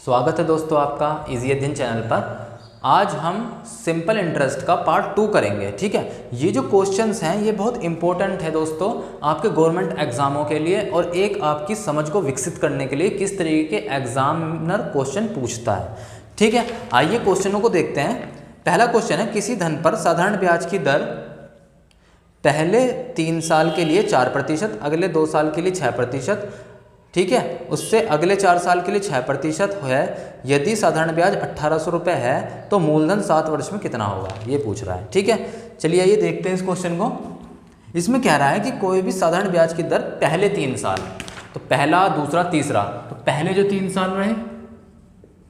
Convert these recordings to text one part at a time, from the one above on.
स्वागत है दोस्तों आपका इजी अध्ययन चैनल पर। आज हम सिंपल इंटरेस्ट का पार्ट 2 करेंगे। ठीक है, ये जो क्वेश्चंस हैं ये बहुत इंपॉर्टेंट है दोस्तों आपके गवर्नमेंट एग्जामों के लिए और एक आपकी समझ को विकसित करने के लिए किस तरीके के एग्जामिनर क्वेश्चन पूछता है। ठीक है, आइए क्वेश्चनों को देखते हैं। पहला क्वेश्चन है, किसी धन पर साधारण ब्याज की दर पहले 3 साल के लिए 4%, अगले 2 साल के लिए 6%, ठीक है, उससे अगले 4 साल के लिए 6% है। यदि साधारण ब्याज 1800 रुपये है तो मूलधन 7 वर्ष में कितना होगा, ये पूछ रहा है। ठीक है, चलिए आइए देखते हैं इस क्वेश्चन को। इसमें कह रहा है कि कोई भी साधारण ब्याज की दर पहले 3 साल, तो पहला, दूसरा, तीसरा, तो पहले जो 3 साल रहे,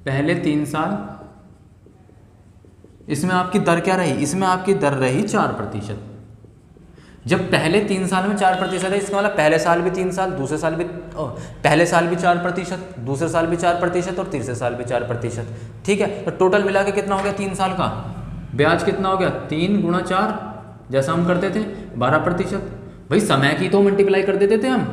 पहले 3 साल, इसमें आपकी दर क्या रही, इसमें आपकी दर रही 4%। जब पहले 3 साल में 4% है, इसका मतलब पहले साल भी 3 साल, दूसरे साल भी पहले साल भी 4%, दूसरे साल भी 4% और तीसरे साल भी 4%। ठीक है, तो टोटल मिला के कितना हो गया 3 साल का ब्याज कितना हो गया, 3 गुणा 4, जैसा हम करते थे 12%। भाई समय की तो मल्टीप्लाई कर देते थे हम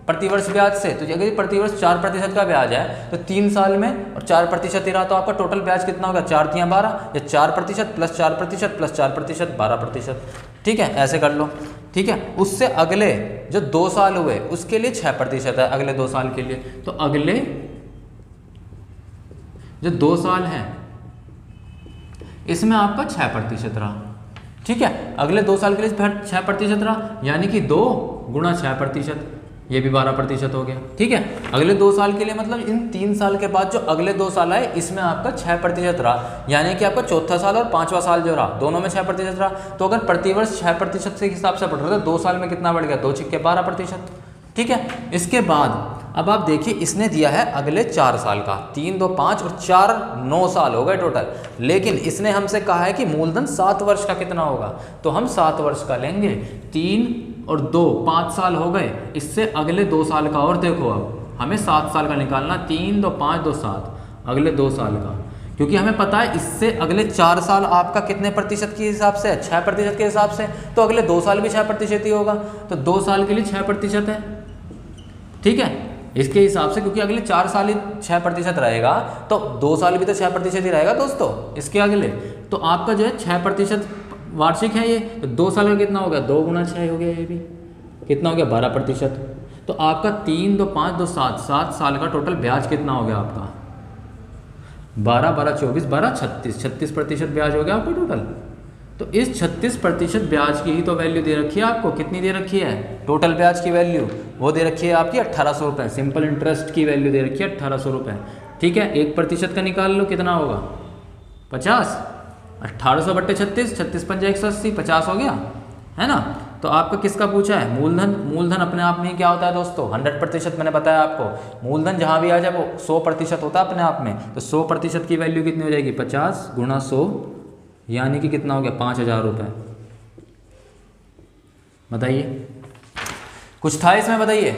प्रतिवर्ष ब्याज से, तो अगर प्रतिवर्ष 4% का ब्याज है तो 3 साल में और 4% ही रहा, तो आपका टोटल ब्याज कितना होगा, 4 तियां 12, या 4% प्लस 4% प्लस 4% 12%। ठीक है, ऐसे कर लो। ठीक है, उससे अगले जो 2 साल हुए उसके लिए 6% है, अगले 2 साल के लिए, तो अगले जो 2 साल हैं इसमें आपका 6% रहा। ठीक है, अगले 2 साल के लिए 6% रहा, यानी कि 2 गुणा 6%, ये भी 12% हो गया। ठीक है, अगले 2 साल के लिए मतलब इन 3 साल के बाद जो अगले 2 साल आए इसमें आपका 6% रहा, यानी कि आपका चौथा साल और 5वां साल जो रहा दोनों में 6% रहा। तो अगर प्रतिवर्ष 6% के हिसाब से बढ़ रहा था, 2 साल में कितना बढ़ गया, 2 छिक्के 12%। ठीक है, इसके बाद अब आप देखिए इसने दिया है अगले 4 साल का, 3, 2, 5 और 4, 9 साल हो गए टोटल, लेकिन इसने हमसे कहा है कि मूलधन 7 वर्ष का कितना होगा, तो हम 7 वर्ष का लेंगे। 3 और 2 5 साल हो गए, इससे अगले 2 साल का, और देखो अब हमें 7 साल का निकालना, 3, 2, 5, 2, 7, अगले 2 साल का, क्योंकि हमें पता है इससे अगले 4 साल आपका कितने प्रतिशत के हिसाब से है, 6% के हिसाब से, तो अगले 2 साल भी 6% ही होगा, तो 2 साल के लिए 6% है। ठीक है, इसके हिसाब से, क्योंकि अगले 4 साल ही 6% रहेगा, तो 2 साल भी तो 6% ही रहेगा दोस्तों इसके अगले, तो आपका जो है 6% वार्षिक है ये, तो 2 साल का कितना हो गया, 2 गुणा 6 हो गया, ये भी कितना हो गया 12%। तो आपका 3, 2, 5, 2, 7, 7 साल का टोटल ब्याज कितना हो गया आपका, 12, 12, 24, 12, 36% ब्याज हो गया आपका टोटल। तो इस 36% ब्याज की ही तो वैल्यू दे रखी है आपको, कितनी दे रखी है, टोटल ब्याज की वैल्यू वो दे रखी है आपकी 1800 रुपये, सिंपल इंटरेस्ट की वैल्यू दे रखी है 1800 रुपये। ठीक है, 1% का निकाल लो, कितना होगा 50, 1800 बट्टे 36, 36 पंजा 180, 50 हो गया, है ना। तो आपका किसका पूछा है, मूलधन। मूलधन अपने आप में क्या होता है दोस्तों, 100%। मैंने बताया आपको मूलधन जहाँ भी आ जाए वो 100% होता है अपने आप में, तो 100% की वैल्यू कितनी हो जाएगी, 50 गुणा 100, यानी कि कितना हो गया 5000 रुपये। बताइए, कुछ था इसमें, बताइए,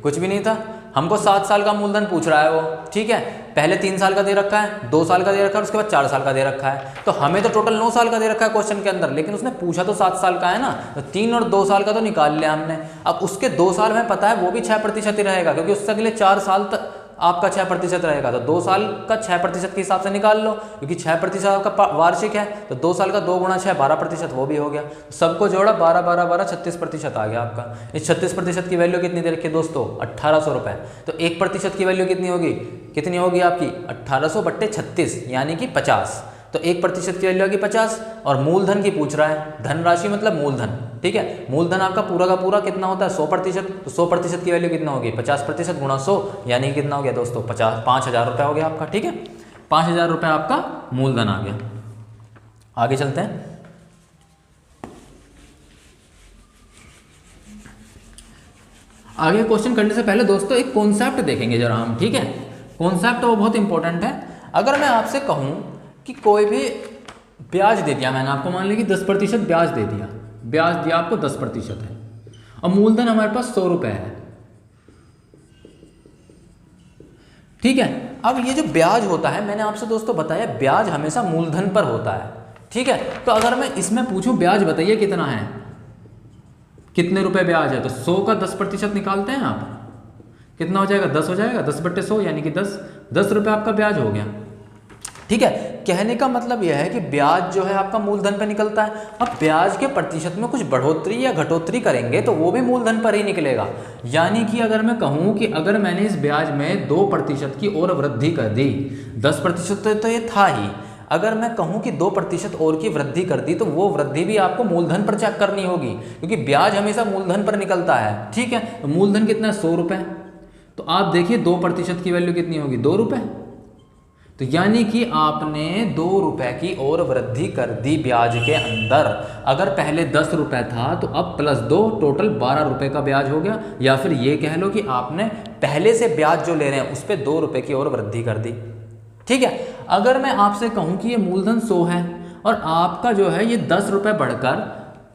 कुछ भी नहीं था। हमको 7 साल का मूलधन पूछ रहा है वो। ठीक है, पहले 3 साल का दे रखा है, 2 साल का दे रखा है, उसके बाद 4 साल का दे रखा है, तो हमें तो टोटल 9 साल का दे रखा है क्वेश्चन के अंदर, लेकिन उसने पूछा तो 7 साल का है ना, तो 3 और 2 साल का तो निकाल लिया हमने। अब उसके 2 साल में पता है वो भी 6% ही रहेगा, क्योंकि उससे अगले 4 साल तक आपका 6% रहेगा, तो 2 साल का 6% के हिसाब से निकाल लो, क्योंकि 6% आपका वार्षिक है, तो 2 साल का 2 गुणा 6 12%, वो भी हो गया। सबको जोड़ा 12, 12, 12, 36% आ गया आपका। इस 36% की वैल्यू कितनी दे रखी है दोस्तों, 1800 रुपये। तो 1% की वैल्यू कितनी होगी, कितनी होगी आपकी 1800 बट्टे 36, यानी कि 50। तो 1% की वैल्यू आएगी 50, और मूलधन की पूछ रहा है, धनराशि मतलब मूलधन। ठीक है, मूलधन आपका पूरा का पूरा कितना होता है 100%, तो 100% की वैल्यू कितना होगी 50% गुणा 100, यानी कितना हो गया दोस्तों 5000 रुपये हो गया आपका। ठीक है, 5000 रुपये आपका मूलधन आ गया। आगे चलते हैं। आगे क्वेश्चन करने से पहले दोस्तों एक कॉन्सेप्ट देखेंगे जरा हम। ठीक है, कॉन्सेप्ट वो बहुत इंपॉर्टेंट है। अगर मैं आपसे कहूँ कि कोई भी ब्याज दे दिया मैंने आपको, मान लीजिए कि 10% ब्याज दे दिया, ब्याज दिया आपको 10% है, और मूलधन हमारे पास 100 रुपये है। ठीक है, अब ये जो ब्याज होता है, मैंने आपसे दोस्तों बताया ब्याज हमेशा मूलधन पर होता है। ठीक है, तो अगर मैं इसमें पूछूं ब्याज बताइए कितना है, कितने रुपए ब्याज है, तो 100 का 10% निकालते हैं आप, कितना हो जाएगा, 10 हो जाएगा, 10/100 यानी कि 10 रुपये आपका ब्याज हो गया। ठीक है, कहने का मतलब यह है कि ब्याज जो है आपका मूलधन पर निकलता है। अब ब्याज के प्रतिशत में कुछ बढ़ोतरी या घटोतरी करेंगे तो वो भी मूलधन पर ही निकलेगा। यानी कि अगर मैं कहूँ कि अगर मैंने इस ब्याज में 2% की और वृद्धि कर दी, 10% तो ये था ही, अगर मैं कहूँ कि 2% और की वृद्धि कर दी तो वो वृद्धि भी आपको मूलधन पर चेक करनी होगी, क्योंकि ब्याज हमेशा मूलधन पर निकलता है। ठीक है, तो मूलधन कितना है, 100 रुपये। तो आप देखिए 2% की वैल्यू कितनी होगी, 2 रुपये। तो यानी कि आपने 2 रुपये की और वृद्धि कर दी ब्याज के अंदर। अगर पहले 10 रुपये था तो अब +2 टोटल 12 रुपये का ब्याज हो गया। या फिर ये कह लो कि आपने पहले से ब्याज जो ले रहे हैं उस पर 2 रुपये की और वृद्धि कर दी। ठीक है, अगर मैं आपसे कहूँ कि ये मूलधन 100 है और आपका जो है ये 10 रुपये बढ़कर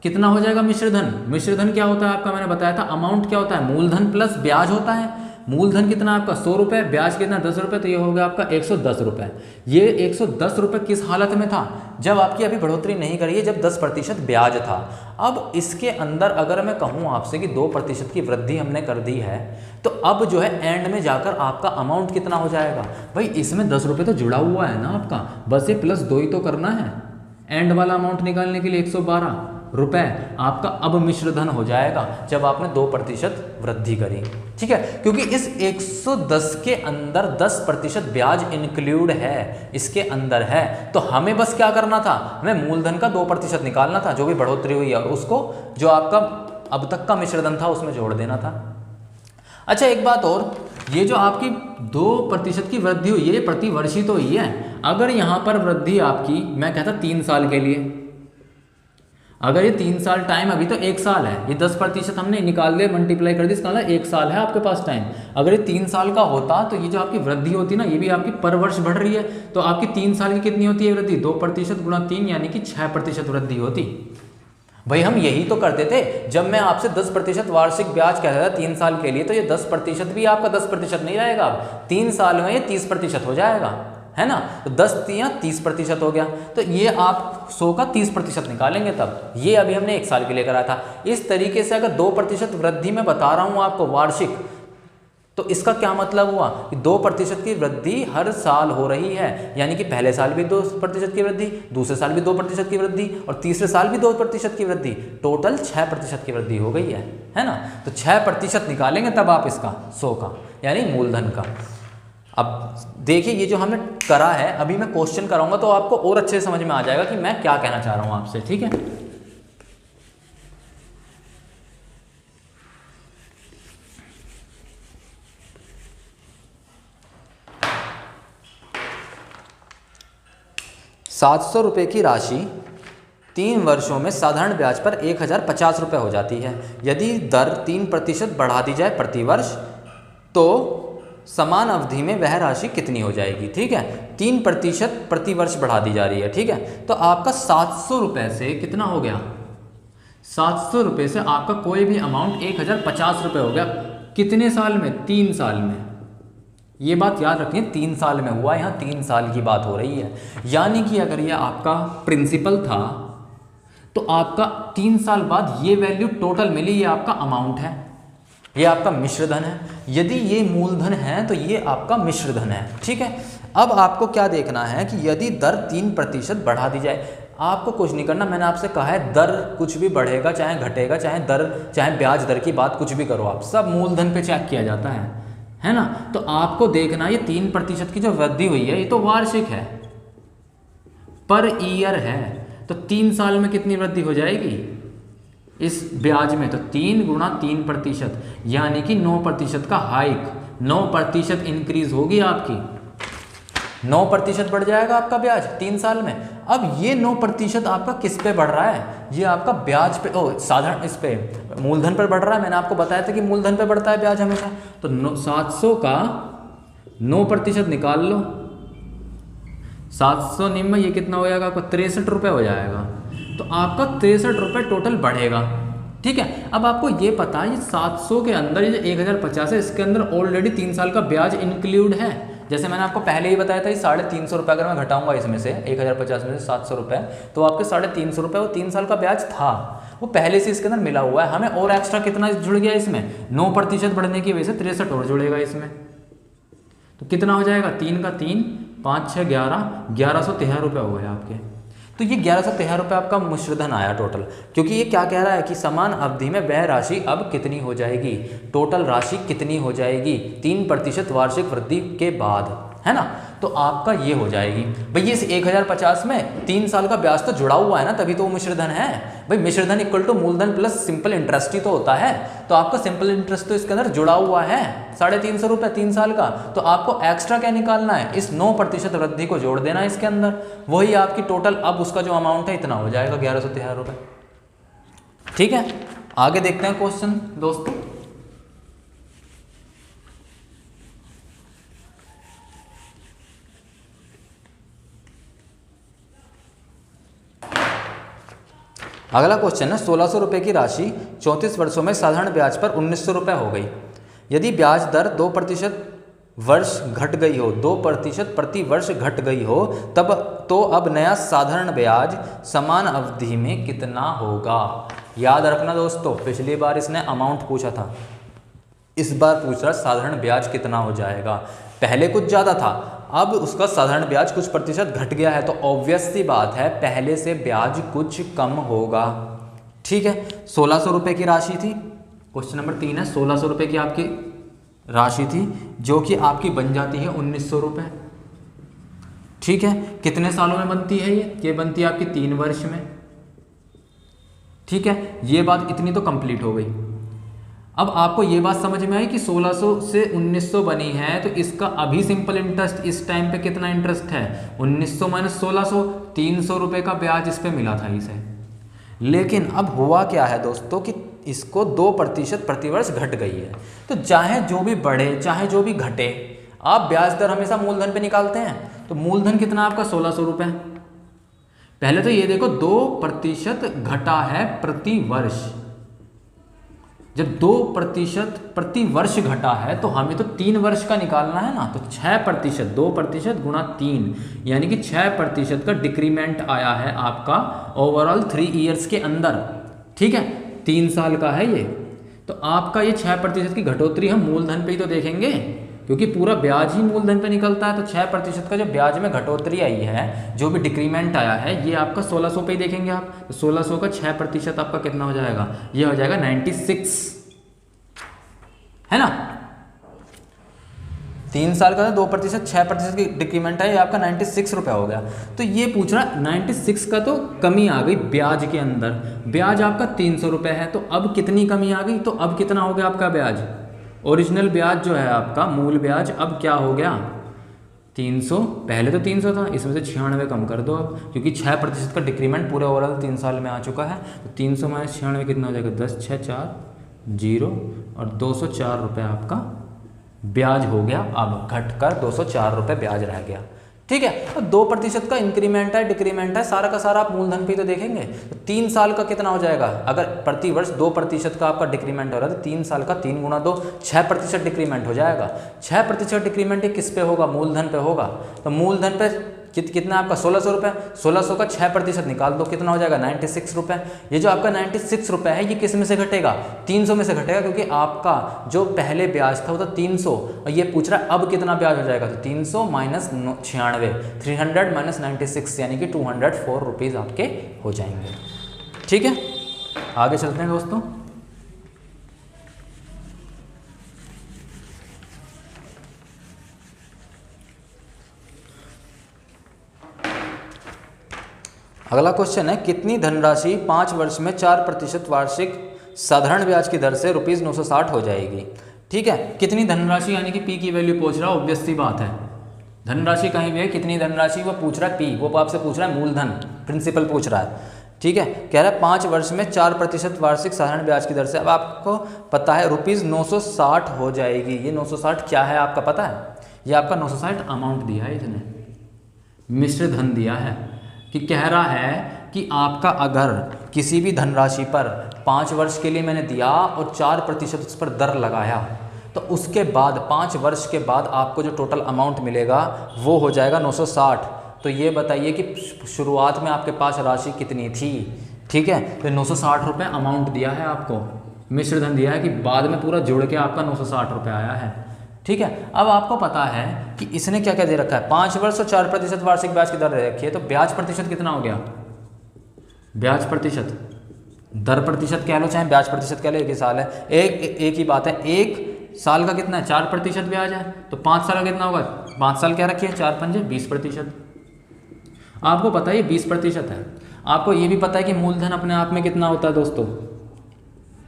कितना हो जाएगा, मिश्रधन। मिश्रधन क्या होता है आपका, मैंने बताया था, अमाउंट क्या होता है, मूलधन प्लस ब्याज होता है। मूलधन कितना आपका 100 रुपये, ब्याज कितना 10 रुपये, तो ये हो गया आपका 110 रुपये। ये 110 रुपये किस हालत में था, जब आपकी अभी बढ़ोतरी नहीं करी है, जब 10% ब्याज था। अब इसके अंदर अगर मैं कहूँ आपसे कि 2% की वृद्धि हमने कर दी है, तो अब जो है एंड में जाकर आपका अमाउंट कितना हो जाएगा, भाई इसमें 10 रुपये तो जुड़ा हुआ है ना आपका, बस ये +2 ही तो करना है। एंड वाला अमाउंट निकालने के लिए 112 रुपये आपका अब मिश्रधन हो जाएगा जब आपने 2% वृद्धि करी। ठीक है, क्योंकि इस 110 के अंदर 10% ब्याज इंक्लूड है, इसके अंदर है। तो हमें बस क्या करना था, हमें मूलधन का 2% निकालना था, जो भी बढ़ोतरी हुई है, और उसको जो आपका अब तक का मिश्रधन था उसमें जोड़ देना था। अच्छा, एक बात और, ये जो आपकी 2% की वृद्धि हुई है, ये प्रतिवर्षी तो हुई है। अगर यहाँ पर वृद्धि आपकी, मैं कहता 3 साल के लिए, अगर ये 3 साल टाइम, अभी तो 1 साल है, ये 10% हमने निकाल दिया, मल्टीप्लाई कर दी, इसका मतलब 1 साल है आपके पास टाइम। अगर ये 3 साल का होता तो ये जो आपकी वृद्धि होती ना, ये भी आपकी पर वर्ष बढ़ रही है, तो आपकी 3 साल की कितनी होती है वृद्धि, 2% गुणा 3 यानी कि 6% वृद्धि होती। भाई हम यही तो करते थे, जब मैं आपसे 10% वार्षिक ब्याज कहता था 3 साल के लिए, तो ये 10% भी आपका 10% नहीं रहेगा, अब 3 साल में ये 30% हो जाएगा, है ना। तो 10 या 30% हो गया, तो ये आप 100 का 30% निकालेंगे तब। ये अभी हमने 1 साल के लिए करा था। इस तरीके से अगर 2% वृद्धि में बता रहा हूँ आपको वार्षिक, तो इसका क्या मतलब हुआ कि 2% की वृद्धि हर साल हो रही है, यानी कि पहले साल भी 2% की वृद्धि, दूसरे साल भी 2% की वृद्धि, और तीसरे साल भी 2% की वृद्धि, टोटल 6% की वृद्धि हो गई है ना। तो 6% निकालेंगे तब आप इसका 100 का, यानी मूलधन का। अब देखिए ये जो हमने करा है, अभी मैं क्वेश्चन कराऊंगा तो आपको और अच्छे से समझ में आ जाएगा कि मैं क्या कहना चाह रहा हूं आपसे। ठीक है, 700 रुपये की राशि 3 वर्षों में साधारण ब्याज पर 1050 रुपये हो जाती है। यदि दर 3% बढ़ा दी जाए प्रतिवर्ष तो समान अवधि में वह राशि कितनी हो जाएगी। ठीक है, 3% प्रतिवर्ष बढ़ा दी जा रही है। ठीक है, तो आपका 700 रुपये से कितना हो गया, 700 रुपये से आपका कोई भी अमाउंट 1050 रुपये हो गया। कितने साल में, 3 साल में। ये बात याद रखिए, 3 साल में हुआ, यहाँ 3 साल की बात हो रही है। यानी कि अगर ये आपका प्रिंसिपल था तो आपका 3 साल बाद ये वैल्यू टोटल मिली, ये आपका अमाउंट है, ये आपका मिश्रधन है। यदि ये मूलधन है तो ये आपका मिश्रधन है। ठीक है, अब आपको क्या देखना है कि यदि दर 3% बढ़ा दी जाए, आपको कुछ नहीं करना, मैंने आपसे कहा है दर कुछ भी बढ़ेगा चाहे घटेगा, चाहे ब्याज दर की बात कुछ भी करो आप, सब मूलधन पे चेक किया जाता है ना। तो आपको देखना ये 3% की जो वृद्धि हुई है ये तो वार्षिक है, पर ईयर है, तो 3 साल में कितनी वृद्धि हो जाएगी इस ब्याज में, तो 3 गुणा 3% यानी कि 9% का हाइक, 9% इंक्रीज होगी आपकी, 9% बढ़ जाएगा आपका ब्याज 3 साल में। अब ये 9% आपका किस पे बढ़ रहा है, ये आपका ब्याज पे, साधारण इस पे मूलधन पर बढ़ रहा है। मैंने आपको बताया था कि मूलधन पे बढ़ता है ब्याज हमेशा। तो 700 का 9% निकाल लो, 700 निम्न ये कितना हो जाएगा आपका 63 रुपये हो जाएगा। तो आपका 63 रुपये टोटल बढ़ेगा। ठीक है, अब आपको ये पता है ये 700 के अंदर ये जो 1050 है इसके अंदर ऑलरेडी 3 साल का ब्याज इंक्लूड है। जैसे मैंने आपको पहले ही बताया था, ये 350 रुपये अगर मैं घटाऊंगा इसमें से 1050 में से 700 रुपये, तो आपके 350 रुपये वो 3 साल का ब्याज था, वो पहले से इसके अंदर मिला हुआ है, हमें और एक्स्ट्रा कितना जुड़ गया इसमें, 9% बढ़ने की वजह से 63 और जुड़ेगा इसमें। तो कितना हो जाएगा, 3 का 3, 5 6 11, 1113 रुपये हो गए आपके। तो ये 1113 रुपये आपका मिश्रधन आया टोटल, क्योंकि ये क्या कह रहा है कि समान अवधि में वह राशि अब कितनी हो जाएगी, टोटल राशि कितनी हो जाएगी 3% वार्षिक वृद्धि के बाद, है ना। तो आपका ये हो जाएगी भाई, इस 1050 में 3 साल का ब्याज तो जुड़ा हुआ है ना, तभी तो वो मिश्रधन है भाई। मिश्रधन इक्वल टू मूलधन प्लस सिंपल इंटरेस्ट ही तो होता है। तो आपका सिंपल इंटरेस्ट तो इसके अंदर जुड़ा हुआ है 350 रुपये 3 साल का। तो आपको एक्स्ट्रा क्या निकालना है, इस 9% वृद्धि को जोड़ देना है इसके अंदर, वही आपकी टोटल अब उसका जो अमाउंट है इतना हो जाएगा 1113 रुपये। ठीक है, आगे देखते हैं क्वेश्चन दोस्तों। अगला क्वेश्चन है 1600 रुपये की राशि 34 वर्षों में साधारण ब्याज पर 1900 रुपये हो गई। यदि ब्याज दर 2% वर्ष घट गई हो, 2% प्रति वर्ष घट गई हो, तब तो अब नया साधारण ब्याज समान अवधि में कितना होगा। याद रखना दोस्तों, पिछली बार इसने अमाउंट पूछा था, इस बार पूछ रहा साधारण ब्याज कितना हो जाएगा। पहले कुछ ज़्यादा था, अब उसका साधारण ब्याज कुछ प्रतिशत घट गया है, तो ऑब्वियस सी बात है पहले से ब्याज कुछ कम होगा। ठीक है, 1600 रुपये की राशि थी, क्वेश्चन नंबर 3 है, 1600 रुपये की आपकी राशि थी जो कि आपकी बन जाती है 1900 रुपये। ठीक है, कितने सालों में बनती है ये बनती है आपकी 3 वर्ष में। ठीक है, ये बात इतनी तो कंप्लीट हो गई। अब आपको ये बात समझ में आई कि 1600 से 1900 बनी है, तो इसका अभी सिंपल इंटरेस्ट इस टाइम पे कितना इंटरेस्ट है, 1900 माइनस 1600, 300 रुपये का ब्याज इस पे मिला था इसे। लेकिन अब हुआ क्या है दोस्तों कि इसको 2% प्रतिवर्ष घट गई है। तो चाहे जो भी बढ़े चाहे जो भी घटे, आप ब्याज दर हमेशा मूलधन पे निकालते हैं। तो मूलधन कितना आपका 1600 रुपये। पहले तो ये देखो 2% घटा है प्रति वर्ष। जब 2% प्रति वर्ष घटा है तो हमें तो 3 वर्ष का निकालना है ना। तो 6%, 2% गुणा 3, यानी कि 6% का डिक्रीमेंट आया है आपका ओवरऑल 3 ईयर्स के अंदर। ठीक है, 3 साल का है ये। तो आपका ये 6% की घटोतरी हम मूलधन पे ही तो देखेंगे, क्योंकि पूरा ब्याज ही मूलधन पे निकलता है। तो 6% का जो ब्याज में घटोतरी आई है, जो भी डिक्रीमेंट आया है, ये आपका 1600 पे ही देखेंगे आप। तो 1600 का 6% आपका कितना हो जाएगा, ये हो जाएगा 96, है ना। 3 साल का 2%, 6% की डिक्रीमेंट है, ये आपका 96 रुपये हो गया। तो ये पूछ रहा 96 का तो कमी आ गई ब्याज के अंदर। ब्याज आपका 300 रुपये है, तो अब कितनी कमी आ गई, तो अब कितना हो गया आपका ब्याज, ओरिजिनल ब्याज जो है आपका मूल ब्याज अब क्या हो गया 300। पहले तो 300 था, इसमें से 96 कम कर दो अब, क्योंकि 6% का डिक्रीमेंट पूरे ओवरऑल 3 साल में आ चुका है। तो 300 माइनस 96 कितना हो जाएगा, 10 6 4 0 और 204 रुपये आपका ब्याज हो गया। अब घटकर 204 रुपये ब्याज रह गया। ठीक है, तो 2% का इंक्रीमेंट है डिक्रीमेंट है, सारा का सारा आप मूलधन पे तो देखेंगे। तो 3 साल का कितना हो जाएगा, अगर प्रति वर्ष 2% का आपका डिक्रीमेंट हो रहा है, तो 3 साल का 3 गुणा 2, 6% डिक्रीमेंट हो जाएगा। 6% डिक्रीमेंट किस पे होगा, मूलधन पे होगा। तो मूलधन पे कितना आपका 1600 रुपये, 1600 का 6% निकाल दो, कितना हो जाएगा 96 रुपये। ये जो आपका 96 रुपये है, ये किस में से घटेगा, 300 में से घटेगा, क्योंकि आपका जो पहले ब्याज था वो था 300 और ये पूछ रहा है अब कितना ब्याज हो जाएगा। तो 300 माइनस 96, 300 माइनस 96, यानी कि 204 रुपीज़ आपके हो जाएंगे। ठीक है, आगे चलते हैं दोस्तों। अगला क्वेश्चन है, कितनी धनराशि 5 वर्ष में 4% वार्षिक साधारण ब्याज की दर से ₹960 हो जाएगी। ठीक है, कितनी धनराशि यानी कि पी की वैल्यू पूछ रहा है, ऑब्वियस सी बात है। धनराशि कहीं भी है, कितनी धनराशि वो पूछ रहा है, पी वो आपसे पूछ रहा है मूलधन, प्रिंसिपल पूछ रहा है। ठीक है, कह रहा है 5 वर्ष में 4% वार्षिक साधारण ब्याज की दर से। अब आपको पता है ₹960 हो जाएगी। ये 960 क्या है आपका पता है, ये आपका 960 अमाउंट दिया है, इसने मिश्र धन दिया है कि कह रहा है कि आपका अगर किसी भी धनराशि पर 5 वर्ष के लिए मैंने दिया और 4% उस पर दर लगाया, तो उसके बाद 5 वर्ष के बाद आपको जो टोटल अमाउंट मिलेगा वो हो जाएगा 960। तो ये बताइए कि शुरुआत में आपके पास राशि कितनी थी। ठीक है। तो 960 रुपये अमाउंट दिया है आपको, मिश्र धन दिया है कि बाद में पूरा जोड़ के आपका 960 रुपये आया है। ठीक है। अब आपको पता है कि इसने क्या क्या दे रखा है, 5 वर्ष और 4% वार्षिक ब्याज की दर दे रखी है। तो ब्याज प्रतिशत कितना हो गया, ब्याज प्रतिशत, दर प्रतिशत कह लो चाहे ब्याज प्रतिशत कह लो, एक ही साल है, एक ही बात है। 1 साल का कितना है, 4% ब्याज है, तो 5 साल का कितना होगा, 5 साल क्या रखी है, 4 पंजे 20%। आपको पता है ये 20% है। आपको ये भी पता है कि मूलधन अपने आप में कितना होता है दोस्तों,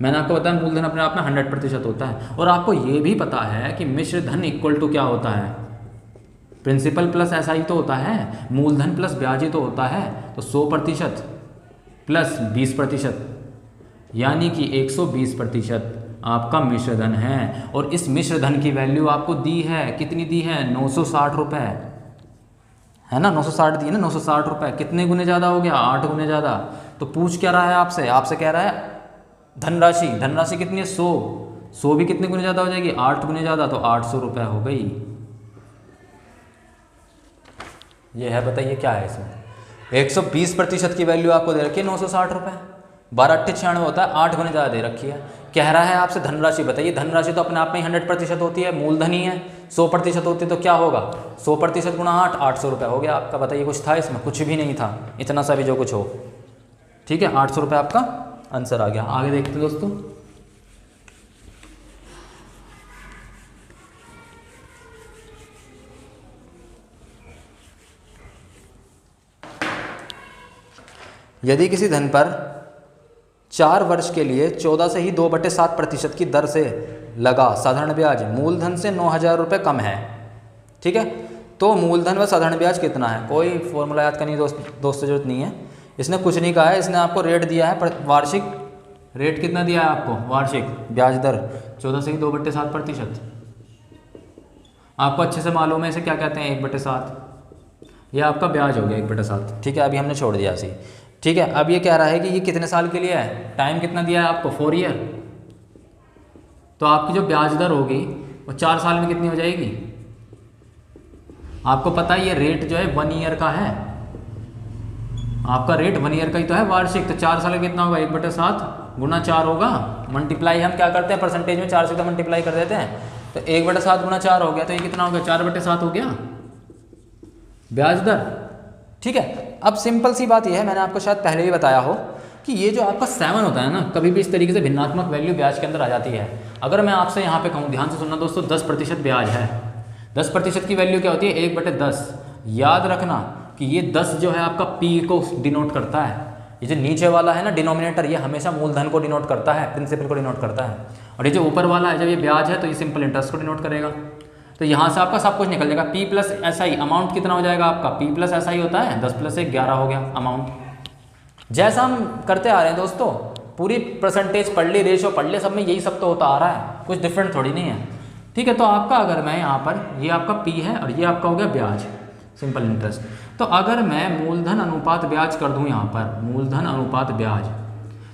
मैंने आपको बताया मूलधन अपने आप में 100% होता है। और आपको ये भी पता है कि मिश्र धन इक्वल टू क्या होता है, प्रिंसिपल प्लस SI तो होता है, मूलधन प्लस ब्याज ही तो होता है। तो 100% प्लस 20%, यानी कि 120% आपका मिश्र धन है। और इस मिश्र धन की वैल्यू आपको दी है, कितनी दी है, 960 रुपये है ना, 960 दी है ना, 960 रुपये। कितने गुने ज़्यादा हो गया, 8 गुने ज़्यादा। तो पूछ क्या रहा है आपसे, आपसे कह रहा है धनराशि, धनराशि कितनी है, 100 भी कितने गुने ज़्यादा हो जाएगी, 8 गुने ज़्यादा, तो 800 रुपये हो गई। ये है, बताइए क्या है इसमें, 120% की वैल्यू आपको दे रखी है 960 रुपये, 12×8 = होता है, 8 गुने ज़्यादा दे रखी है। कह रहा है आपसे धनराशि बताइए, धनराशि तो अपने आप में 100% होती है, मूलधन ही है, 100% होती है, तो क्या होगा, 100% × 8, 800 रुपये हो गया आपका। बताइए कुछ था इसमें, कुछ भी नहीं था, इतना सा भी जो कुछ हो। ठीक है, 800 रुपये आपका आंसर आ गया। आगे देखते हैं दोस्तों, यदि किसी धन पर 4 वर्ष के लिए 14 से ही 2/7% की दर से लगा साधारण ब्याज मूलधन से 9,000 रुपये कम है, ठीक है, तो मूलधन व साधारण ब्याज कितना है। कोई फॉर्मूला याद करनी दोस्तों जरूरत नहीं है, इसने कुछ नहीं कहा है, इसने आपको रेट दिया है, वार्षिक रेट कितना दिया है आपको, वार्षिक ब्याज दर 14 से ही 2/7%। आपको अच्छे से मालूम है इसे क्या कहते हैं, 1/7, यह आपका ब्याज हो गया 1/7। ठीक है, अभी हमने छोड़ दिया इसे। ठीक है, अब ये कह रहा है कि ये कितने साल के लिए है, टाइम कितना दिया है आपको, 4 ईयर। तो आपकी जो ब्याज दर होगी वो 4 साल में कितनी हो जाएगी। आपको पता है ये रेट जो है 1 ईयर का है, आपका रेट 1 ईयर का ही तो है वार्षिक, तो 4 साल में कितना होगा, 1/7 × 4 होगा, मल्टीप्लाई हम क्या करते हैं परसेंटेज में 4 से तो मल्टीप्लाई कर देते हैं, तो 1/7 × 4 हो गया, तो ये कितना हो गया, 4/7 हो गया ब्याज दर। ठीक है, अब सिंपल सी बात यह है, मैंने आपको शायद पहले भी बताया हो कि ये जो आपका 7 होता है ना, कभी भी इस तरीके से भिन्नात्मक वैल्यू ब्याज के अंदर आ जाती है। अगर मैं आपसे यहाँ पे कहूँ, ध्यान से सुनना दोस्तों, 10% ब्याज है, 10% की वैल्यू क्या होती है, 1/10। याद रखना कि ये 10 जो है आपका P को डिनोट करता है, ये जो नीचे वाला है ना डिनोमिनेटर, ये हमेशा मूलधन को डिनोट करता है, प्रिंसिपल को डिनोट करता है, और ये जो ऊपर वाला है जब ये ब्याज है तो ये सिंपल इंटरेस्ट को डिनोट करेगा। तो यहाँ से आपका सब कुछ निकल जाएगा, P + SI अमाउंट कितना हो जाएगा आपका, P + SI होता है 10 + 1 11 हो गया अमाउंट। जैसा हम करते आ रहे हैं दोस्तों, पूरी परसेंटेज पढ़ ली, रेशो पढ़ ले, सब में यही सब तो होता आ रहा है, कुछ डिफरेंट थोड़ी नहीं है। ठीक है, तो आपका अगर मैं यहाँ पर, ये आपका P है और ये आपका हो गया ब्याज, सिंपल इंटरेस्ट। तो अगर मैं मूलधन अनुपात ब्याज कर दूँ यहाँ पर, मूलधन अनुपात ब्याज,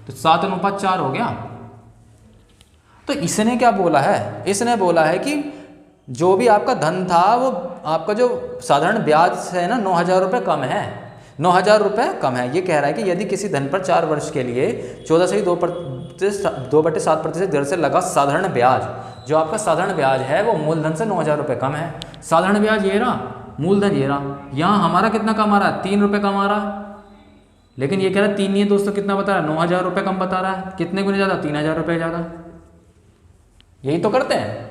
तो 7:4 हो गया। तो इसने क्या बोला है, इसने बोला है कि जो भी आपका धन था वो आपका जो साधारण ब्याज है ना 9,000 रुपये कम है, 9,000 रुपये कम है। ये कह रहा है कि यदि किसी धन पर 4 वर्ष के लिए 14 से ही 2/7% दर से लगा साधारण ब्याज, जो आपका साधारण ब्याज है वो मूलधन से 9,000 रुपये कम है। साधारण ब्याज ये रहा, मूलधन ये रहा, यहाँ हमारा कितना कम आ रहा है, 3 रुपये कम आ रहा है, लेकिन ये कह रहा है 3 नहीं है दोस्तों, कितना बता रहा है, 9,000 रुपये कम बता रहा है। कितने गुने ज़्यादा, 3,000 रुपये ज़्यादा। यही तो करते हैं,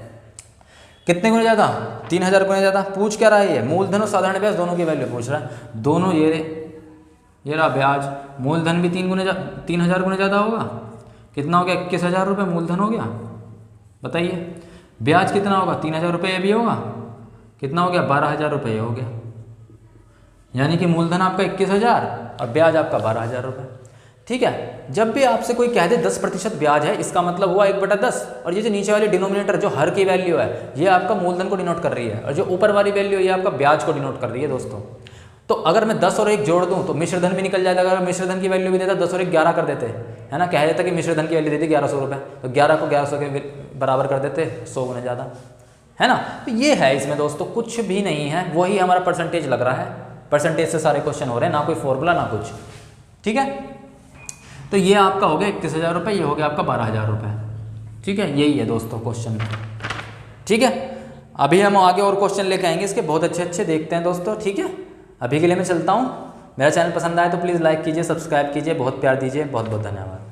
कितने गुने ज़्यादा, 3,000 गुने ज़्यादा। पूछ क्या रहा है ये, मूलधन और साधारण ब्याज दोनों की वैल्यू पूछ रहा है। दोनों ये रहा ब्याज, मूलधन भी 3,000 गुने ज़्यादा होगा, कितना हो गया, 21,000 रुपये मूलधन हो गया। बताइए ब्याज कितना होगा, 3,000 रुपये ये भी होगा, कितना हो गया, 12,000 रुपये हो गया। यानी कि मूलधन आपका 21,000 और ब्याज आपका 12,000 रुपये। ठीक है, जब भी आपसे कोई कह दे 10% ब्याज है, इसका मतलब हुआ 1/10, और ये जो नीचे वाली डिनोमिनेटर जो हर की वैल्यू है ये आपका मूलधन को डिनोट कर रही है, और जो ऊपर वाली वैल्यू ये आपका ब्याज को डिनोट कर रही है दोस्तों। तो अगर मैं 10 और 1 जोड़ दूं तो मिश्रधन भी निकल जाएगा। अगर मिश्रधन की वैल्यू भी देता 10 और 1 11 कर देते, है ना, कह देता कि मिश्रधन की वैल्यू देती 1100 रुपये, तो 11 को 1100 के बराबर कर देते, 100 गुना ज़्यादा, है ना। तो ये है इसमें दोस्तों, कुछ भी नहीं है, वही हमारा परसेंटेज लग रहा है, परसेंटेज से सारे क्वेश्चन हो रहे हैं, ना कोई फॉर्मूला ना कुछ। ठीक है, तो ये आपका हो गया 21,000 रुपये, ये हो गया आपका 12,000 रुपये। ठीक है, यही है दोस्तों क्वेश्चन। ठीक है, अभी हम आगे और क्वेश्चन लेके आएंगे इसके बहुत अच्छे अच्छे, देखते हैं दोस्तों। ठीक है, अभी के लिए मैं चलता हूँ। मेरा चैनल पसंद आए तो प्लीज़ लाइक कीजिए, सब्सक्राइब कीजिए, बहुत प्यार दीजिए। बहुत बहुत धन्यवाद।